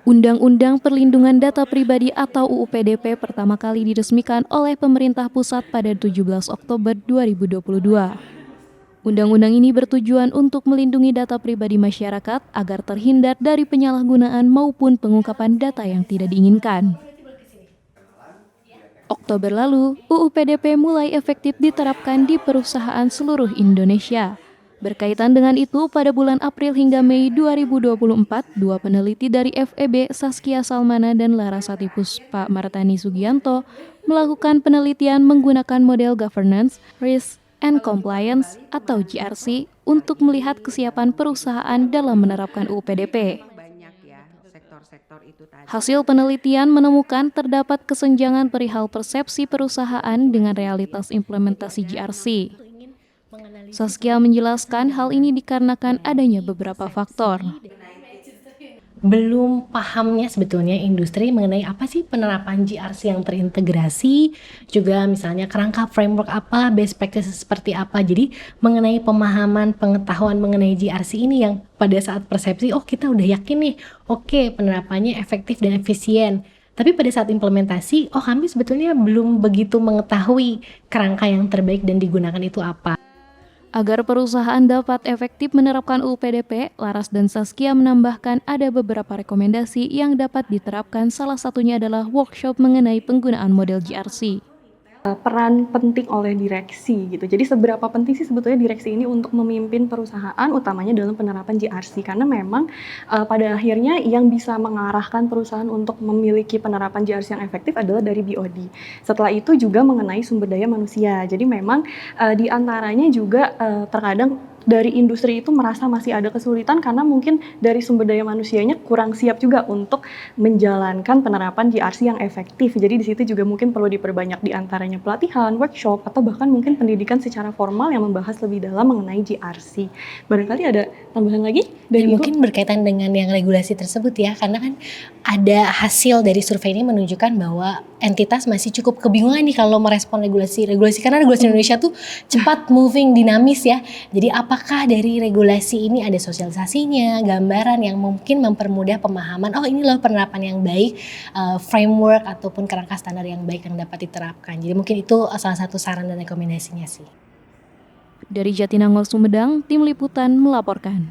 Undang-Undang Perlindungan Data Pribadi atau UU PDP pertama kali diresmikan oleh pemerintah pusat pada 17 Oktober 2022. Undang-undang ini bertujuan untuk melindungi data pribadi masyarakat agar terhindar dari penyalahgunaan maupun pengungkapan data yang tidak diinginkan. Oktober lalu, UU PDP mulai efektif diterapkan di perusahaan seluruh Indonesia. Berkaitan dengan itu, pada bulan April hingga Mei 2024, dua peneliti dari FEB, Saskia Salmana dan Larasati Puspa Martani Sugianto, melakukan penelitian menggunakan model Governance, Risk, and Compliance atau GRC untuk melihat kesiapan perusahaan dalam menerapkan UU PDP. Hasil penelitian menemukan terdapat kesenjangan perihal persepsi perusahaan dengan realitas implementasi GRC. Saskia menjelaskan hal ini dikarenakan adanya beberapa faktor. Belum pahamnya sebetulnya industri mengenai apa sih penerapan GRC yang terintegrasi, juga misalnya kerangka framework apa, best practices seperti apa. Jadi mengenai pemahaman pengetahuan mengenai GRC ini yang pada saat persepsi, oh kita udah yakin nih, oke penerapannya efektif dan efisien. Tapi pada saat implementasi, oh kami sebetulnya belum begitu mengetahui kerangka yang terbaik dan digunakan itu apa. Agar perusahaan dapat efektif menerapkan UU PDP, Laras dan Saskia menambahkan ada beberapa rekomendasi yang dapat diterapkan, salah satunya adalah workshop mengenai penggunaan model GRC. Peran penting oleh direksi gitu. Jadi seberapa penting sih sebetulnya direksi ini untuk memimpin perusahaan utamanya dalam penerapan GRC, karena memang pada akhirnya yang bisa mengarahkan perusahaan untuk memiliki penerapan GRC yang efektif adalah dari BOD. Setelah itu juga mengenai sumber daya manusia. Jadi memang di antaranya juga terkadang dari industri itu merasa masih ada kesulitan karena mungkin dari sumber daya manusianya kurang siap juga untuk menjalankan penerapan GRC yang efektif. Jadi di situ juga mungkin perlu diperbanyak di antaranya pelatihan, workshop, atau bahkan mungkin pendidikan secara formal yang membahas lebih dalam mengenai GRC. Barangkali ada tambahan lagi dari Ibu? Mungkin berkaitan dengan yang regulasi tersebut ya, karena kan ada hasil dari survei ini menunjukkan bahwa entitas masih cukup kebingungan nih kalau merespon regulasi karena regulasi Indonesia tuh cepat moving, dinamis ya. Jadi apakah dari regulasi ini ada sosialisasinya, gambaran yang mungkin mempermudah pemahaman, oh ini loh penerapan yang baik, framework ataupun kerangka standar yang baik yang dapat diterapkan. Jadi mungkin itu salah satu saran dan rekomendasinya sih. Dari Jatinangor, Sumedang, Tim Liputan melaporkan.